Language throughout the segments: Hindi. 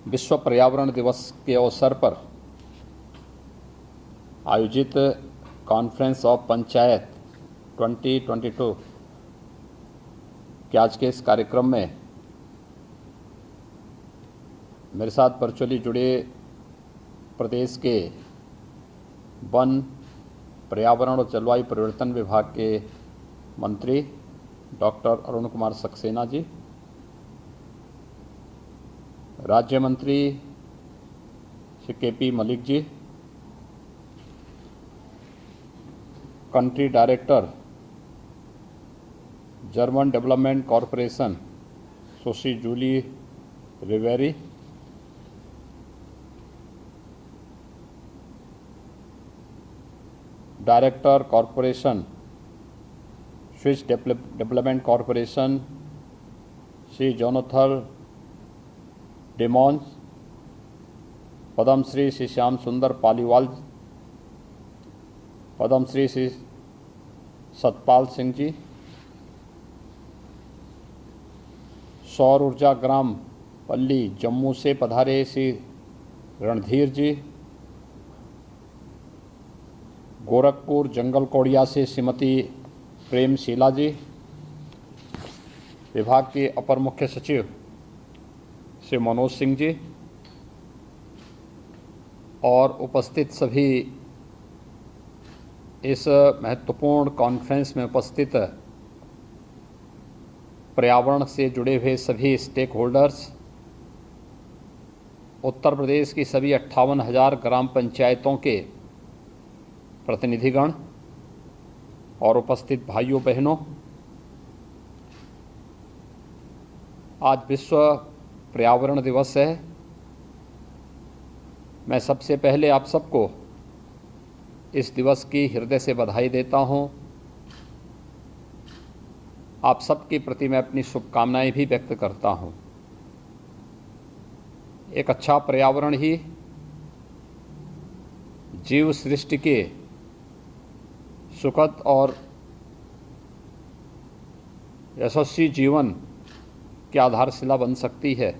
विश्व पर्यावरण दिवस के अवसर पर आयोजित कॉन्फ्रेंस ऑफ पंचायत 2022 के आज के इस कार्यक्रम में मेरे साथ वर्चुअली जुड़े प्रदेश के वन, पर्यावरण और जलवायु परिवर्तन विभाग के मंत्री डॉक्टर अरुण कुमार सक्सेना जी, राज्य मंत्री Shri K P. Malik ji, country director German development corporation Sushri Julie Riveri, director corporation Swiss development corporation Shri Jonathan Dimons, Padma Shri Shri Shyam Sundar Paliwal, Padmashri Shri Satpal Singh ji, सौर ऊर्जा ग्राम पल्ली जम्मू से पधारे श्री रणधीर जी, गोरखपुर जंगल कौड़िया से श्रीमती प्रेमशीला जी, विभाग के अपर मुख्य सचिव श्री मनोज सिंह जी और उपस्थित सभी इस महत्वपूर्ण कॉन्फ्रेंस में उपस्थित पर्यावरण से जुड़े हुए सभी स्टेक होल्डर्स, उत्तर प्रदेश की सभी 58,000 ग्राम पंचायतों के प्रतिनिधिगण और उपस्थित भाइयों बहनों, आज विश्व पर्यावरण दिवस है। मैं सबसे पहले आप सबको इस दिवस की हृदय से बधाई देता हूं। आप सबके प्रति मैं अपनी शुभकामनाएं भी व्यक्त करता हूं। एक अच्छा पर्यावरण ही जीव सृष्टि के सुखद और यशस्वी जीवन की आधारशिला बन सकती है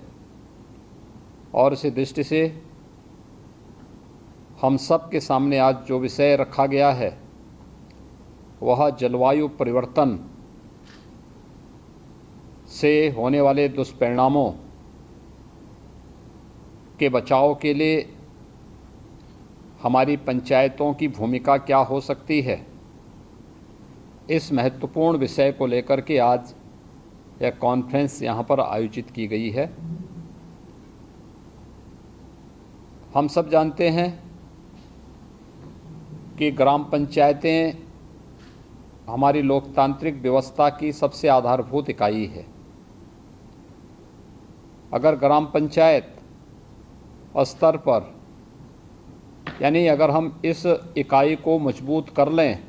और इसी दृष्टि से हम सब के सामने आज जो विषय रखा गया है वह जलवायु परिवर्तन से होने वाले दुष्परिणामों के बचाव के लिए हमारी पंचायतों की भूमिका क्या हो सकती है, इस महत्वपूर्ण विषय को लेकर के आज यह कॉन्फ्रेंस यहाँ पर आयोजित की गई है। हम सब जानते हैं कि ग्राम पंचायतें हमारी लोकतांत्रिक व्यवस्था की सबसे आधारभूत इकाई है। अगर ग्राम पंचायत स्तर पर यानी अगर हम इस इकाई को मजबूत कर लें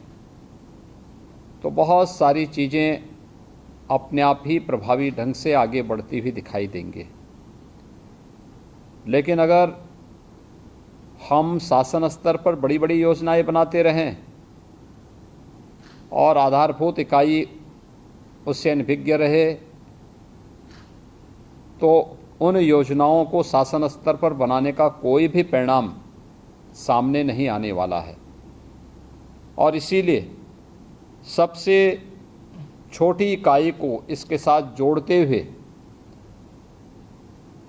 तो बहुत सारी चीज़ें अपने आप ही प्रभावी ढंग से आगे बढ़ती हुई दिखाई देंगे। लेकिन अगर हम शासन स्तर पर बड़ी बड़ी योजनाएं बनाते रहें और आधारभूत इकाई उससे अनभिज्ञ रहे तो उन योजनाओं को शासन स्तर पर बनाने का कोई भी परिणाम सामने नहीं आने वाला है। और इसीलिए सबसे छोटी इकाई को इसके साथ जोड़ते हुए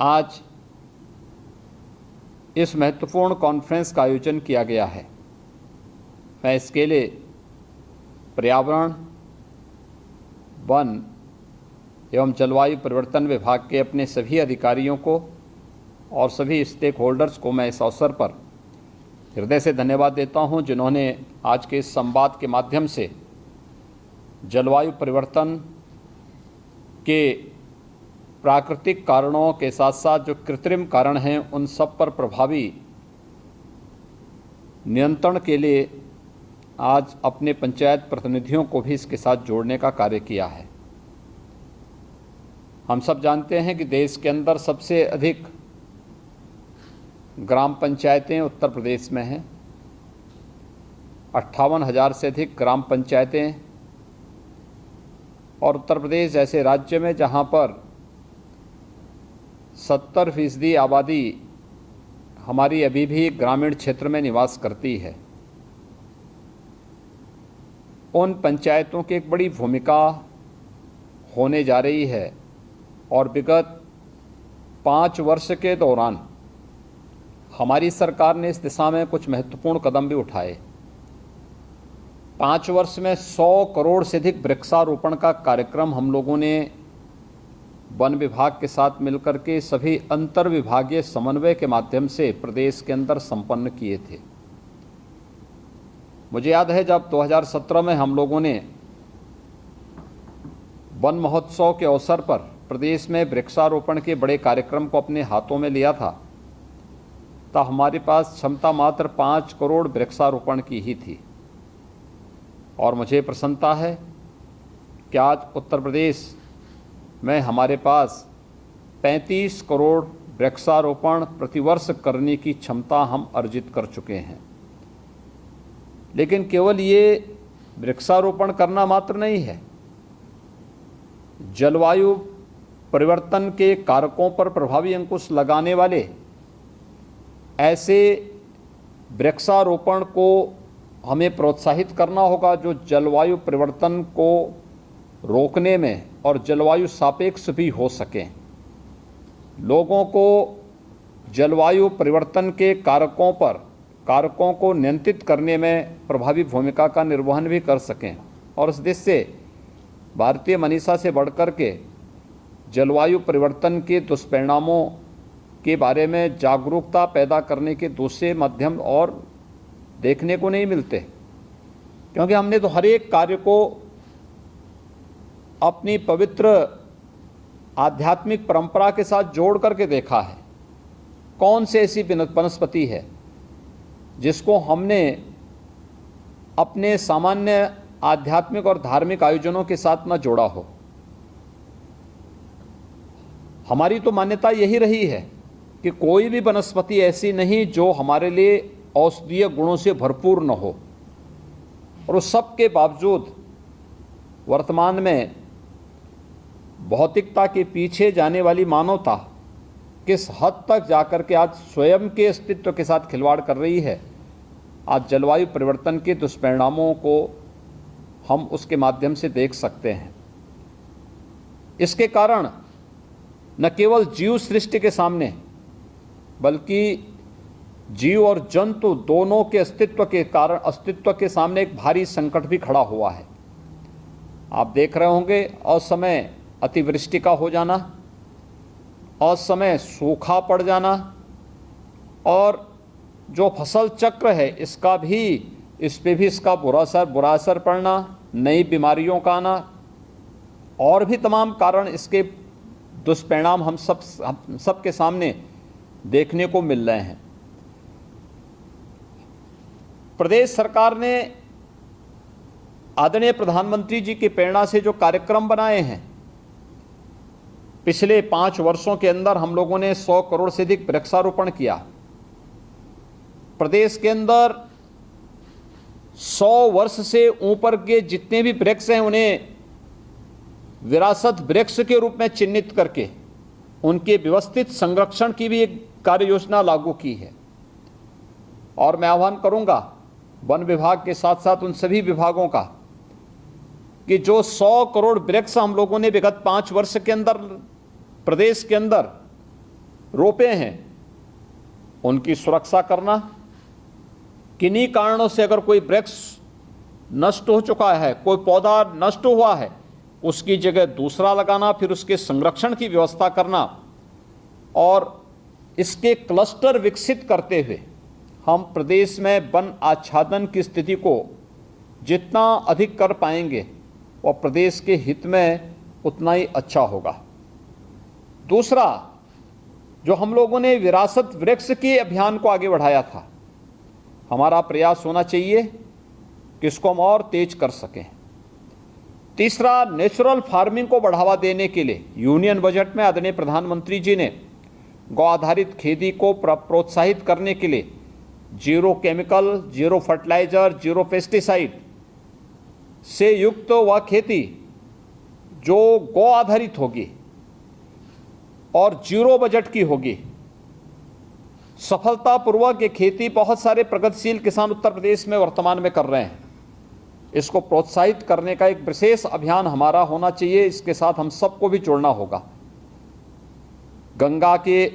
आज इस महत्वपूर्ण कॉन्फ्रेंस का आयोजन किया गया है। मैं इसके लिए पर्यावरण, वन एवं जलवायु परिवर्तन विभाग के अपने सभी अधिकारियों को और सभी स्टेक होल्डर्स को मैं इस अवसर पर हृदय से धन्यवाद देता हूं, जिन्होंने आज के इस संवाद के माध्यम से जलवायु परिवर्तन के प्राकृतिक कारणों के साथ साथ जो कृत्रिम कारण हैं उन सब पर प्रभावी नियंत्रण के लिए आज अपने पंचायत प्रतिनिधियों को भी इसके साथ जोड़ने का कार्य किया है। हम सब जानते हैं कि देश के अंदर सबसे अधिक ग्राम पंचायतें उत्तर प्रदेश में हैं। 58,000 से अधिक ग्राम पंचायतें और उत्तर प्रदेश जैसे राज्य में जहां पर 70% आबादी हमारी अभी भी ग्रामीण क्षेत्र में निवास करती है। उन पंचायतों की एक बड़ी भूमिका होने जा रही है और विगत 5 वर्ष के दौरान हमारी सरकार ने इस दिशा में कुछ महत्वपूर्ण कदम भी उठाए। 5 वर्ष में 100 करोड़ से अधिक वृक्षारोपण का कार्यक्रम हम लोगों ने वन विभाग के साथ मिलकर के सभी अंतर विभागीय समन्वय के माध्यम से प्रदेश के अंदर संपन्न किए थे। मुझे याद है जब 2017 में हम लोगों ने वन महोत्सव के अवसर पर प्रदेश में वृक्षारोपण के बड़े कार्यक्रम को अपने हाथों में लिया था, तो हमारे पास क्षमता मात्र 5 करोड़ वृक्षारोपण की ही थी। और मुझे प्रसन्नता है कि आज उत्तर प्रदेश में हमारे पास 35 करोड़ वृक्षारोपण प्रतिवर्ष करने की क्षमता हम अर्जित कर चुके हैं। लेकिन केवल ये वृक्षारोपण करना मात्र नहीं है, जलवायु परिवर्तन के कारकों पर प्रभावी अंकुश लगाने वाले ऐसे वृक्षारोपण को हमें प्रोत्साहित करना होगा जो जलवायु परिवर्तन को रोकने में और जलवायु सापेक्ष भी हो सकें। लोगों को जलवायु परिवर्तन के कारकों को नियंत्रित करने में प्रभावी भूमिका का निर्वहन भी कर सकें और इस देश से भारतीय मनीषा से बढ़कर के जलवायु परिवर्तन के दुष्परिणामों के बारे में जागरूकता पैदा करने के दूसरे माध्यम और देखने को नहीं मिलते, क्योंकि हमने तो हर एक कार्य को अपनी पवित्र आध्यात्मिक परंपरा के साथ जोड़ करके देखा है। कौन सी ऐसी वनस्पति है जिसको हमने अपने सामान्य आध्यात्मिक और धार्मिक आयोजनों के साथ न जोड़ा हो। हमारी तो मान्यता यही रही है कि कोई भी वनस्पति ऐसी नहीं जो हमारे लिए औषधीय गुणों से भरपूर न हो। और उस सब के बावजूद वर्तमान में भौतिकता के पीछे जाने वाली मानवता किस हद तक जाकर के आज स्वयं के अस्तित्व के साथ खिलवाड़ कर रही है। आज जलवायु परिवर्तन के दुष्परिणामों को हम उसके माध्यम से देख सकते हैं। इसके कारण न केवल जीव सृष्टि के सामने बल्कि जीव और जंतु दोनों के अस्तित्व के सामने एक भारी संकट भी खड़ा हुआ है। आप देख रहे होंगे असमय अतिवृष्टि का हो जाना, असमय सूखा पड़ जाना और जो फसल चक्र है इस पे भी इसका बुरा असर पड़ना, नई बीमारियों का आना और भी तमाम कारण इसके दुष्परिणाम हम सब के सामने देखने को मिल रहे हैं। प्रदेश सरकार ने आदरणीय प्रधानमंत्री जी की प्रेरणा से जो कार्यक्रम बनाए हैं, पिछले 5 वर्षों के अंदर हम लोगों ने 100 करोड़ से अधिक वृक्षारोपण किया। प्रदेश के अंदर 100 वर्ष से ऊपर के जितने भी वृक्ष हैं उन्हें विरासत वृक्ष के रूप में चिन्हित करके उनके व्यवस्थित संरक्षण की भी एक कार्य योजना लागू की है। और मैं आह्वान करूंगा वन विभाग के साथ साथ उन सभी विभागों का कि जो 100 करोड़ वृक्ष हम लोगों ने विगत 5 वर्ष के अंदर प्रदेश के अंदर रोपे हैं, उनकी सुरक्षा करना। किन्हीं कारणों से अगर कोई वृक्ष नष्ट हो चुका है, कोई पौधा नष्ट हुआ है, उसकी जगह दूसरा लगाना, फिर उसके संरक्षण की व्यवस्था करना और इसके क्लस्टर विकसित करते हुए हम प्रदेश में वन आच्छादन की स्थिति को जितना अधिक कर पाएंगे वह प्रदेश के हित में उतना ही अच्छा होगा। दूसरा, जो हम लोगों ने विरासत वृक्ष के अभियान को आगे बढ़ाया था, हमारा प्रयास होना चाहिए कि इसको हम और तेज कर सकें। तीसरा, नेचुरल फार्मिंग को बढ़ावा देने के लिए यूनियन बजट में आदरणीय प्रधानमंत्री जी ने गौ आधारित खेती को प्रोत्साहित करने के लिए zero chemical, zero fertiliser, zero pesticide से युक्त वह खेती जो गौ आधारित होगी और जीरो बजट की होगी। सफलतापूर्वक ये खेती बहुत सारे प्रगतिशील किसान उत्तर प्रदेश में वर्तमान में कर रहे हैं। इसको प्रोत्साहित करने का एक विशेष अभियान हमारा होना चाहिए। इसके साथ हम सबको भी जोड़ना होगा। गंगा के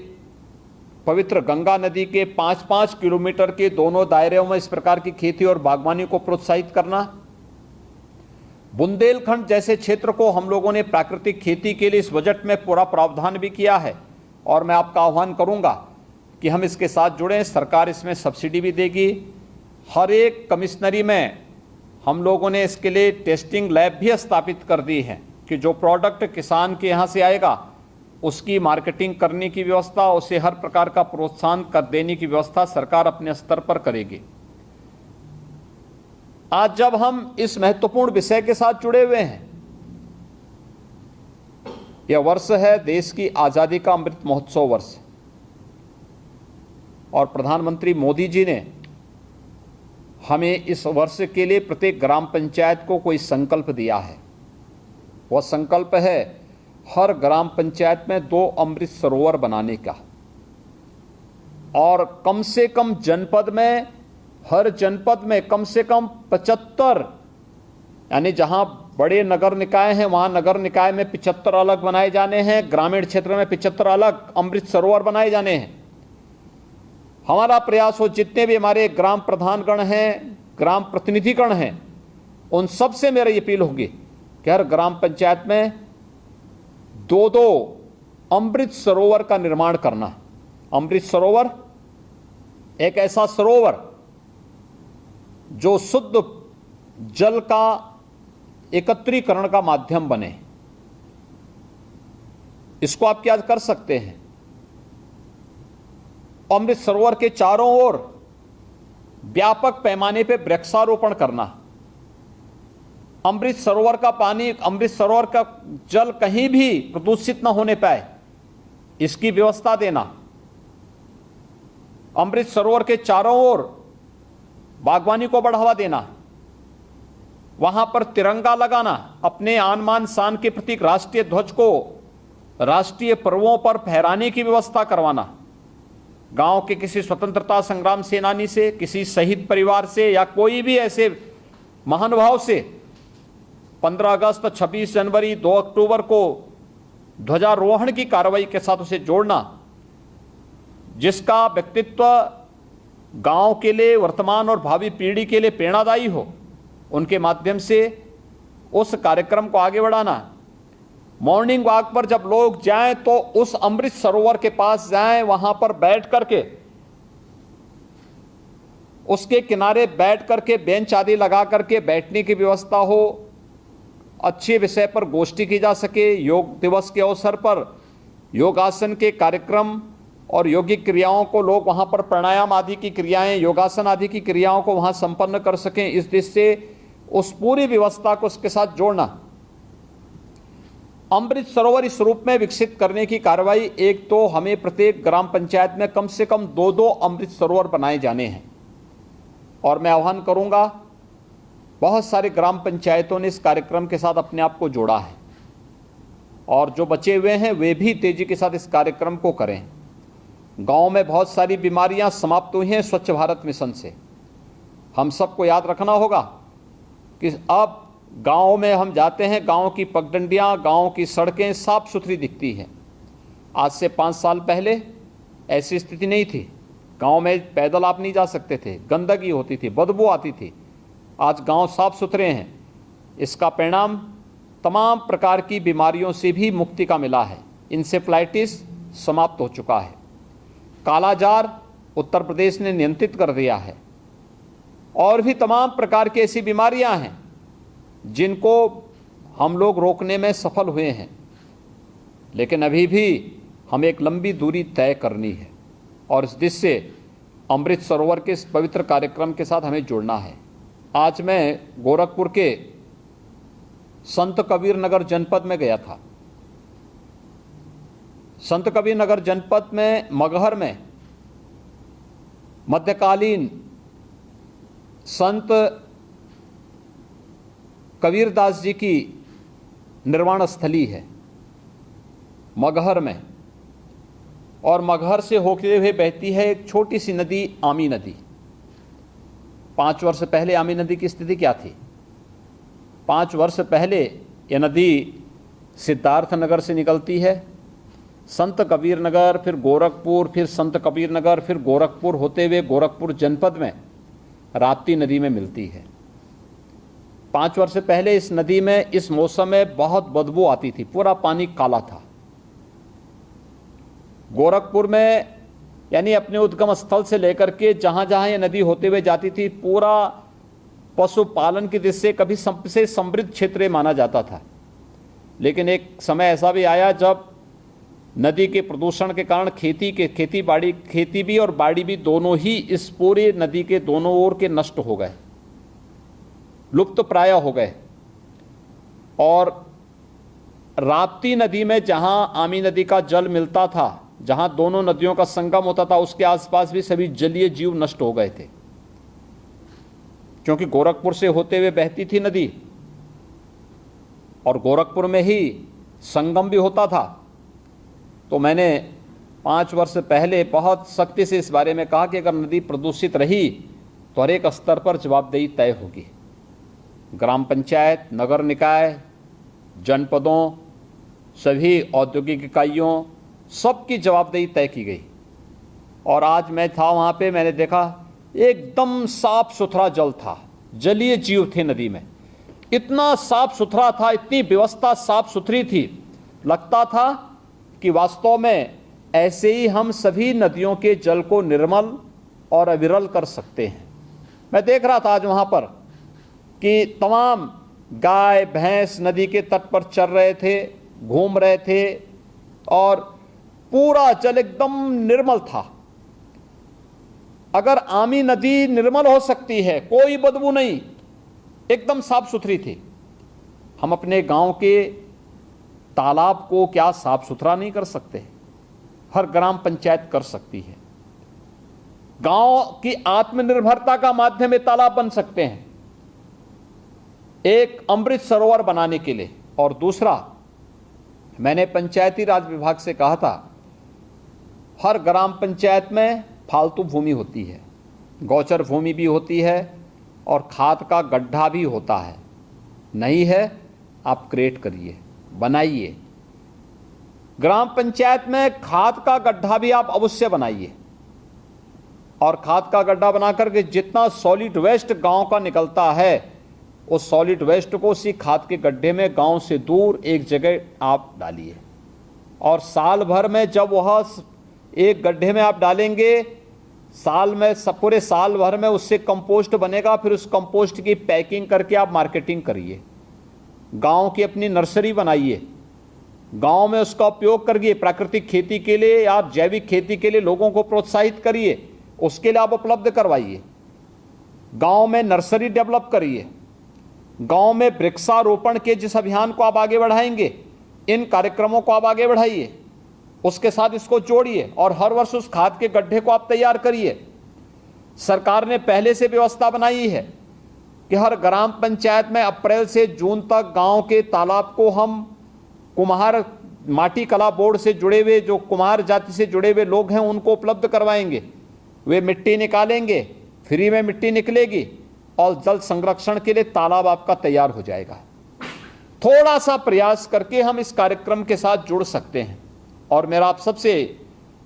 पवित्र गंगा नदी के 5-5 किलोमीटर के दोनों दायरों में इस प्रकार की खेती और बागवानी को प्रोत्साहित करना। बुंदेलखंड जैसे क्षेत्र को हम लोगों ने प्राकृतिक खेती के लिए इस बजट में पूरा प्रावधान भी किया है और मैं आपका आह्वान करूंगा कि हम इसके साथ जुड़ें। सरकार इसमें सब्सिडी भी देगी। हर एक कमिश्नरी में हम लोगों ने इसके लिए टेस्टिंग लैब भी स्थापित कर दी है कि जो प्रोडक्ट किसान के यहाँ से आएगा उसकी मार्केटिंग करने की व्यवस्था, उसे हर प्रकार का प्रोत्साहन कर देने की व्यवस्था सरकार अपने स्तर पर करेगी। आज जब हम इस महत्वपूर्ण विषय के साथ जुड़े हुए हैं, यह वर्ष है देश की आज़ादी का अमृत महोत्सव वर्ष और प्रधानमंत्री मोदी जी ने हमें इस वर्ष के लिए प्रत्येक ग्राम पंचायत को कोई संकल्प दिया है। वह संकल्प है हर ग्राम पंचायत में 2 अमृत सरोवर बनाने का और कम से कम जनपद में, हर जनपद में कम से कम 75, यानी जहां बड़े नगर निकाय हैं वहां नगर निकाय में 75 अलग बनाए जाने हैं, ग्रामीण क्षेत्र में 75 अलग अमृत सरोवर बनाए जाने हैं। हमारा प्रयास हो जितने भी हमारे ग्राम प्रधानगण हैं, ग्राम प्रतिनिधिगण हैं, उन सब से मेरी अपील होगी कि हर ग्राम पंचायत में 2-2 अमृत सरोवर का निर्माण करना। अमृत सरोवर एक ऐसा सरोवर जो शुद्ध जल का एकत्रीकरण का माध्यम बने। इसको आप क्या कर सकते हैं? अमृत सरोवर के चारों ओर व्यापक पैमाने पर वृक्षारोपण करना। अमृत सरोवर का पानी, अमृत सरोवर का जल कहीं भी प्रदूषित न होने पाए, इसकी व्यवस्था देना। अमृत सरोवर के चारों ओर बागवानी को बढ़ावा देना। वहां पर तिरंगा लगाना, अपने आन मान शान के प्रतीक राष्ट्रीय ध्वज को राष्ट्रीय पर्वों पर फहराने की व्यवस्था करवाना। गांव के किसी स्वतंत्रता संग्राम सेनानी से, किसी शहीद परिवार से या कोई भी ऐसे महानुभाव से 15 अगस्त, 26 जनवरी, 2 अक्टूबर को ध्वजारोहण की कार्रवाई के साथ उसे जोड़ना, जिसका व्यक्तित्व गांव के लिए, वर्तमान और भावी पीढ़ी के लिए प्रेरणादायी हो। उनके माध्यम से उस कार्यक्रम को आगे बढ़ाना। मॉर्निंग वॉक पर जब लोग जाएं तो उस अमृत सरोवर के पास जाएं, वहां पर बैठ करके, उसके किनारे बैठ करके बेंच आदि लगा करके बैठने की व्यवस्था हो। अच्छे विषय पर गोष्ठी की जा सके। योग दिवस के अवसर पर योगासन के कार्यक्रम और योगिक क्रियाओं को लोग वहां पर प्राणायाम आदि की क्रियाएं, योगासन आदि की क्रियाओं को वहां संपन्न कर सकें। इस दृष्टि से उस पूरी व्यवस्था को उसके साथ जोड़ना। अमृत सरोवर इस रूप में विकसित करने की कार्रवाई, एक तो हमें प्रत्येक ग्राम पंचायत में कम से कम 2-2 अमृत सरोवर बनाए जाने हैं और मैं आह्वान करूंगा, बहुत सारे ग्राम पंचायतों ने इस कार्यक्रम के साथ अपने आप को जोड़ा है और जो बचे हुए हैं वे भी तेजी के साथ इस कार्यक्रम को करें। गांव में बहुत सारी बीमारियां समाप्त हुई हैं स्वच्छ भारत मिशन से। हम सबको याद रखना होगा कि अब गांव में हम जाते हैं, गांव की पगडंडियां, गांव की सड़कें साफ सुथरी दिखती हैं। आज से 5 साल पहले ऐसी स्थिति नहीं थी। गांव में पैदल आप नहीं जा सकते थे, गंदगी होती थी, बदबू आती थी। आज गांव साफ सुथरे हैं। इसका परिणाम तमाम प्रकार की बीमारियों से भी मुक्ति का मिला है। इंसेफ्लाइटिस समाप्त हो चुका है। कालाजार उत्तर प्रदेश ने नियंत्रित कर दिया है और भी तमाम प्रकार की ऐसी बीमारियां हैं जिनको हम लोग रोकने में सफल हुए हैं, लेकिन अभी भी हमें एक लंबी दूरी तय करनी है और इस दृष्टि से अमृत सरोवर के इस पवित्र कार्यक्रम के साथ हमें जुड़ना है। आज मैं गोरखपुर के संत कबीर नगर जनपद में गया था। संत कबीर नगर जनपद में मगहर में मध्यकालीन संत कबीरदास जी की निर्वाण स्थली है। मगहर में और मगहर से होते हुए बहती है एक छोटी सी नदी आमी नदी। 5 वर्ष पहले आमी नदी की स्थिति क्या थी? 5 वर्ष पहले यह नदी सिद्धार्थ नगर से निकलती है, संत कबीर नगर, फिर गोरखपुर, फिर संत कबीर नगर, फिर गोरखपुर होते हुए गोरखपुर जनपद में राप्ती नदी में मिलती है। 5 वर्ष पहले इस नदी में इस मौसम में बहुत बदबू आती थी, पूरा पानी काला था। गोरखपुर में यानी अपने उद्गम स्थल से लेकर के जहां जहां ये नदी होते हुए जाती थी, पूरा पशुपालन की दृष्टि से कभी सबसे समृद्ध क्षेत्र माना जाता था। लेकिन एक समय ऐसा भी आया जब नदी के प्रदूषण के कारण खेती भी और बाड़ी भी दोनों ही इस पूरे नदी के दोनों ओर के नष्ट हो गए, लुप्त प्राय हो गए। और राप्ती नदी में जहां आमी नदी का जल मिलता था, जहां दोनों नदियों का संगम होता था, उसके आसपास भी सभी जलीय जीव नष्ट हो गए थे, क्योंकि गोरखपुर से होते हुए बहती थी नदी और गोरखपुर में ही संगम भी होता था। तो मैंने 5 वर्ष पहले बहुत सख्ती से इस बारे में कहा कि अगर नदी प्रदूषित रही तो हर एक स्तर पर जवाबदेही तय होगी। ग्राम पंचायत, नगर निकाय, जनपदों, सभी औद्योगिक इकाइयों, सबकी जवाबदेही तय की गई। और आज मैं था वहाँ पे, मैंने देखा एकदम साफ सुथरा जल था, जलीय जीव थे नदी में, इतना साफ सुथरा था, इतनी व्यवस्था साफ सुथरी थी, लगता था कि वास्तव में ऐसे ही हम सभी नदियों के जल को निर्मल और अविरल कर सकते हैं। मैं देख रहा था आज वहाँ पर कि तमाम गाय भैंस नदी के तट पर चर रहे थे, घूम रहे थे और पूरा जल एकदम निर्मल था। अगर आमी नदी निर्मल हो सकती है, कोई बदबू नहीं, एकदम साफ सुथरी थी, हम अपने गांव के तालाब को क्या साफ सुथरा नहीं कर सकते? हर ग्राम पंचायत कर सकती है। गांव की आत्मनिर्भरता का माध्यम ये तालाब बन सकते हैं, एक अमृत सरोवर बनाने के लिए। और दूसरा, मैंने पंचायती राज विभाग से कहा था, हर ग्राम पंचायत में फालतू भूमि होती है, गौचर भूमि भी होती है और खाद का गड्ढा भी होता है। नहीं है, आप क्रिएट करिए, बनाइए। ग्राम पंचायत में खाद का गड्ढा भी आप अवश्य बनाइए और खाद का गड्ढा बनाकर के जितना सॉलिड वेस्ट गांव का निकलता है, उस सॉलिड वेस्ट को उसी खाद के गड्ढे में गांव से दूर एक जगह आप डालिए। और साल भर में जब वह एक गड्ढे में आप डालेंगे, साल में पूरे साल भर में उससे कंपोस्ट बनेगा, फिर उस कंपोस्ट की पैकिंग करके आप मार्केटिंग करिए। गांव की अपनी नर्सरी बनाइए, गांव में उसका उपयोग करिए। प्राकृतिक खेती के लिए या जैविक खेती के लिए लोगों को प्रोत्साहित करिए, उसके लिए आप उपलब्ध करवाइए। गांव में नर्सरी डेवलप करिए। गांव में वृक्षारोपण के जिस अभियान को आप आगे बढ़ाएंगे, इन कार्यक्रमों को आप आगे बढ़ाइए, उसके साथ इसको जोड़िए और हर वर्ष उस खाद के गड्ढे को आप तैयार करिए। सरकार ने पहले से व्यवस्था बनाई है कि हर ग्राम पंचायत में अप्रैल से जून तक गांव के तालाब को हम कुम्हार माटी कला बोर्ड से जुड़े हुए, जो कुम्हार जाति से जुड़े हुए लोग हैं, उनको उपलब्ध करवाएंगे। वे मिट्टी निकालेंगे, फ्री में मिट्टी निकलेगी और जल संरक्षण के लिए तालाब आपका तैयार हो जाएगा। थोड़ा सा प्रयास करके हम इस कार्यक्रम के साथ जुड़ सकते हैं। और मेरा आप सबसे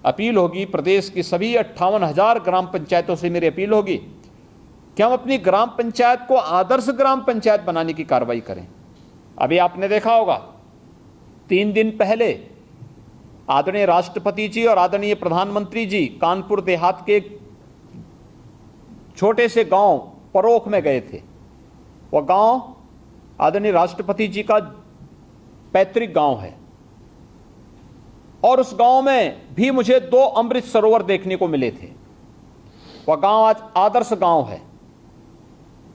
अपील होगी, प्रदेश की सभी 58,000 ग्राम पंचायतों से मेरी अपील होगी कि हम अपनी ग्राम पंचायत को आदर्श ग्राम पंचायत बनाने की कार्रवाई करें। अभी आपने देखा होगा, 3 दिन पहले आदरणीय राष्ट्रपति जी और आदरणीय प्रधानमंत्री जी कानपुर देहात के छोटे से गांव परोख में गए थे। वह गांव आदरणीय राष्ट्रपति जी का पैतृक गांव है और उस गांव में भी मुझे 2 अमृत सरोवर देखने को मिले थे। वह गांव आज आदर्श गांव है।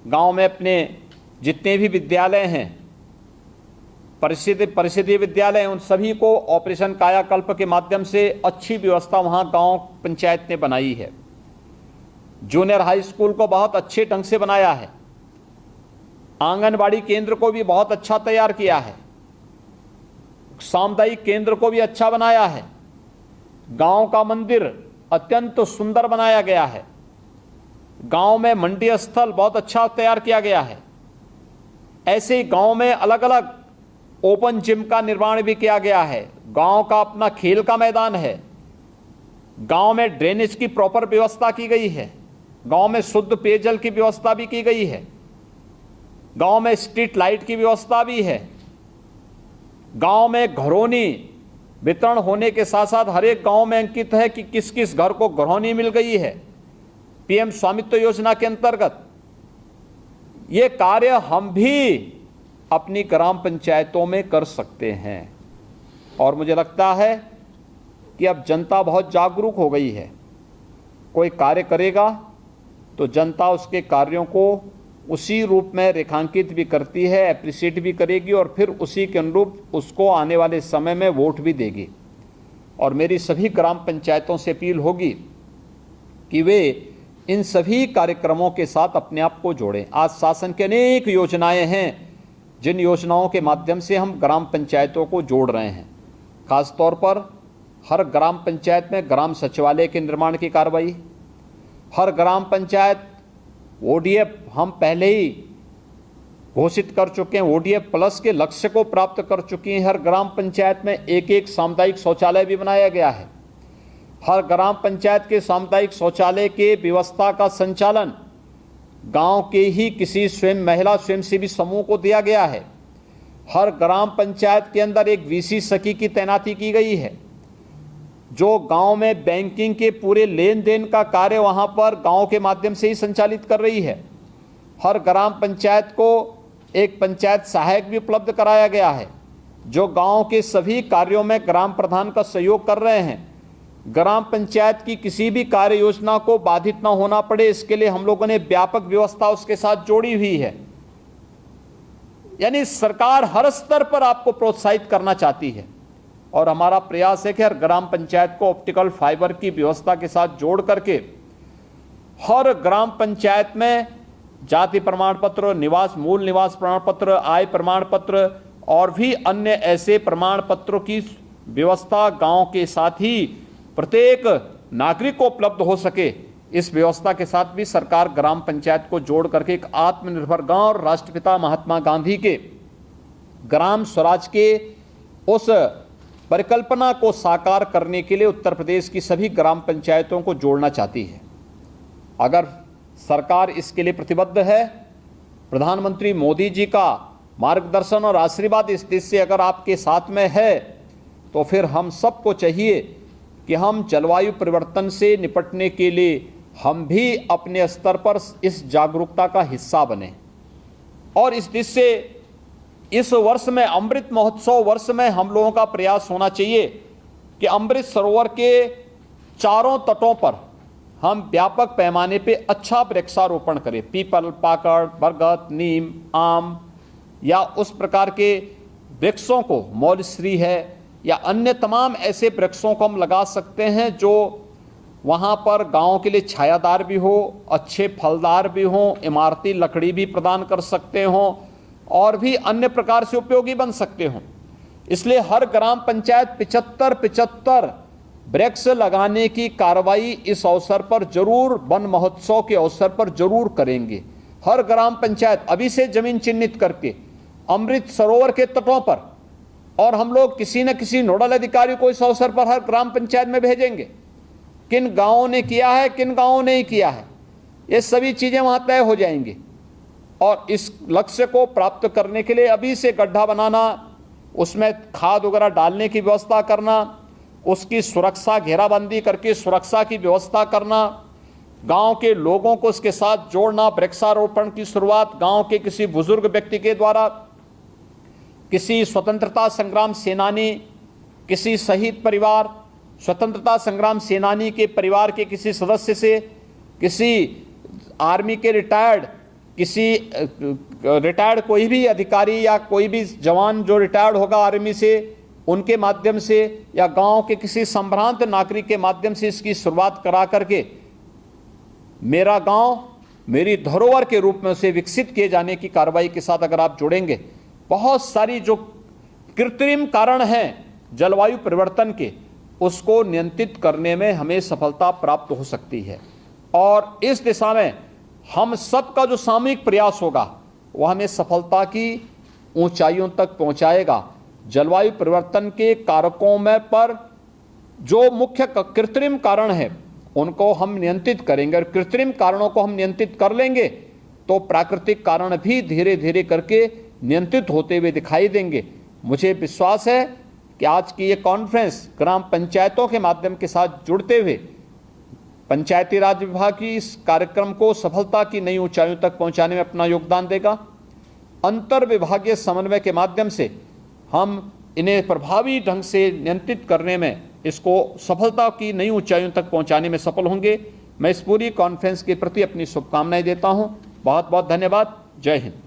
गांव में अपने जितने भी विद्यालय हैं, परिषदीय विद्यालय हैं, उन सभी को ऑपरेशन कायाकल्प के माध्यम से अच्छी व्यवस्था वहां गांव पंचायत ने बनाई है। जूनियर हाई स्कूल को बहुत अच्छे ढंग से बनाया है। आंगनबाड़ी केंद्र को भी बहुत अच्छा तैयार किया है। सामुदायिक केंद्र को भी अच्छा बनाया है। गांव का मंदिर अत्यंत सुंदर बनाया गया है। गांव में मंडी स्थल बहुत अच्छा तैयार किया गया है। ऐसे ही गांव में अलग अलग ओपन जिम का निर्माण भी किया गया है। गांव का अपना खेल का मैदान है। गांव में ड्रेनेज की प्रॉपर व्यवस्था की गई है। गांव में शुद्ध पेयजल की व्यवस्था भी की गई है। गांव में स्ट्रीट लाइट की व्यवस्था भी है। गांव में घरौनी वितरण होने के साथ साथ हर एक गांव में अंकित है कि किस किस घर को घरौनी मिल गई है पीएम स्वामित्व योजना के अंतर्गत। ये कार्य हम भी अपनी ग्राम पंचायतों में कर सकते हैं और मुझे लगता है कि अब जनता बहुत जागरूक हो गई है। कोई कार्य करेगा तो जनता उसके कार्यों को उसी रूप में रेखांकित भी करती है, एप्रिशिएट भी करेगी और फिर उसी के अनुरूप उसको आने वाले समय में वोट भी देगी। और मेरी सभी ग्राम पंचायतों से अपील होगी कि वे इन सभी कार्यक्रमों के साथ अपने आप को जोड़ें। आज शासन की अनेक योजनाएं हैं जिन योजनाओं के माध्यम से हम ग्राम पंचायतों को जोड़ रहे हैं। खासतौर पर हर ग्राम पंचायत में ग्राम सचिवालय के निर्माण की कार्रवाई, हर ग्राम पंचायत ओडीएफ हम पहले ही घोषित कर चुके हैं, ओडीएफ प्लस के लक्ष्य को प्राप्त कर चुकी हैं। हर ग्राम पंचायत में एक एक सामुदायिक शौचालय भी बनाया गया है। हर ग्राम पंचायत के सामुदायिक शौचालय के व्यवस्था का संचालन गांव के ही किसी स्वयं महिला स्वयंसेवी समूह को दिया गया है। हर ग्राम पंचायत के अंदर एक वीसी सखी की तैनाती की गई है जो गांव में बैंकिंग के पूरे लेन देन का कार्य वहां पर गांव के माध्यम से ही संचालित कर रही है। हर ग्राम पंचायत को एक पंचायत सहायक भी उपलब्ध कराया गया है जो गांव के सभी कार्यों में ग्राम प्रधान का सहयोग कर रहे हैं। ग्राम पंचायत की किसी भी कार्य योजना को बाधित न होना पड़े, इसके लिए हम लोगों ने व्यापक व्यवस्था उसके साथ जोड़ी हुई है। यानी सरकार हर स्तर पर आपको प्रोत्साहित करना चाहती है और हमारा प्रयास है कि हर ग्राम पंचायत को ऑप्टिकल फाइबर की व्यवस्था के साथ जोड़ करके हर ग्राम पंचायत में जाति प्रमाण पत्र, मूल निवास प्रमाण पत्र, आय प्रमाण पत्र और भी अन्य ऐसे प्रमाण पत्रों की व्यवस्था गांव के साथ ही प्रत्येक नागरिक को उपलब्ध हो सके। इस व्यवस्था के साथ भी सरकार ग्राम पंचायत को जोड़ करके एक आत्मनिर्भर गांव और राष्ट्रपिता महात्मा गांधी के ग्राम स्वराज के उस परिकल्पना को साकार करने के लिए उत्तर प्रदेश की सभी ग्राम पंचायतों को जोड़ना चाहती है। अगर सरकार इसके लिए प्रतिबद्ध है, प्रधानमंत्री मोदी जी का मार्गदर्शन और आशीर्वाद इस देश से अगर आपके साथ में है, तो फिर हम सबको चाहिए कि हम जलवायु परिवर्तन से निपटने के लिए हम भी अपने स्तर पर इस जागरूकता का हिस्सा बने। और इस दिश से इस वर्ष में, अमृत महोत्सव वर्ष में, हम लोगों का प्रयास होना चाहिए कि अमृत सरोवर के चारों तटों पर हम व्यापक पैमाने पे अच्छा वृक्षारोपण करें। पीपल, पाकड़, बरगद, नीम, आम या उस प्रकार के वृक्षों को, मौलश्री है या अन्य तमाम ऐसे वृक्षों को हम लगा सकते हैं जो वहाँ पर गांव के लिए छायादार भी हो, अच्छे फलदार भी हों, इमारती लकड़ी भी प्रदान कर सकते हों और भी अन्य प्रकार से उपयोगी बन सकते हों। इसलिए हर ग्राम पंचायत 75 वृक्ष लगाने की कार्रवाई इस अवसर पर जरूर, वन महोत्सव के अवसर पर जरूर करेंगे। हर ग्राम पंचायत अभी से जमीन चिन्हित करके अमृत सरोवर के तटों पर, और हम लोग किसी न किसी नोडल अधिकारी को इस अवसर पर हर ग्राम पंचायत में भेजेंगे। किन गांवों ने किया है, किन गांवों ने नहीं किया है, ये सभी चीजें वहां तय हो जाएंगी। और इस लक्ष्य को प्राप्त करने के लिए अभी से गड्ढा बनाना, उसमें खाद वगैरह डालने की व्यवस्था करना, उसकी सुरक्षा, घेराबंदी करके सुरक्षा की व्यवस्था करना, गांव के लोगों को उसके साथ जोड़ना, वृक्षारोपण की शुरुआत गांव के किसी बुजुर्ग व्यक्ति के द्वारा, किसी स्वतंत्रता संग्राम सेनानी, किसी शहीद परिवार, स्वतंत्रता संग्राम सेनानी के परिवार के किसी सदस्य से, किसी आर्मी के रिटायर्ड कोई भी अधिकारी या कोई भी जवान जो रिटायर्ड होगा आर्मी से, उनके माध्यम से या गांव के किसी संभ्रांत नागरिक के माध्यम से इसकी शुरुआत करा करके मेरा गांव मेरी धरोहर के रूप में उसे विकसित किए जाने की कार्रवाई के साथ अगर आप जुड़ेंगे, बहुत सारी जो कृत्रिम कारण हैं जलवायु परिवर्तन के, उसको नियंत्रित करने में हमें सफलता प्राप्त हो सकती है। और इस दिशा में हम सबका जो सामूहिक प्रयास होगा वह हमें सफलता की ऊंचाइयों तक पहुंचाएगा। जलवायु परिवर्तन के कारकों में पर जो मुख्य कृत्रिम कारण है उनको हम नियंत्रित करेंगे, और कृत्रिम कारणों को हम नियंत्रित कर लेंगे तो प्राकृतिक कारण भी धीरे धीरे करके नियंत्रित होते हुए दिखाई देंगे। मुझे विश्वास है कि आज की ये कॉन्फ्रेंस ग्राम पंचायतों के माध्यम के साथ जुड़ते हुए पंचायती राज विभाग की इस कार्यक्रम को सफलता की नई ऊंचाइयों तक पहुंचाने में अपना योगदान देगा। अंतर विभागीय समन्वय के माध्यम से हम इन्हें प्रभावी ढंग से नियंत्रित करने में, इसको सफलता की नई ऊंचाइयों तक पहुंचाने में सफल होंगे। मैं इस पूरी कॉन्फ्रेंस के प्रति अपनी शुभकामनाएं देता हूं। बहुत बहुत धन्यवाद। जय हिंद।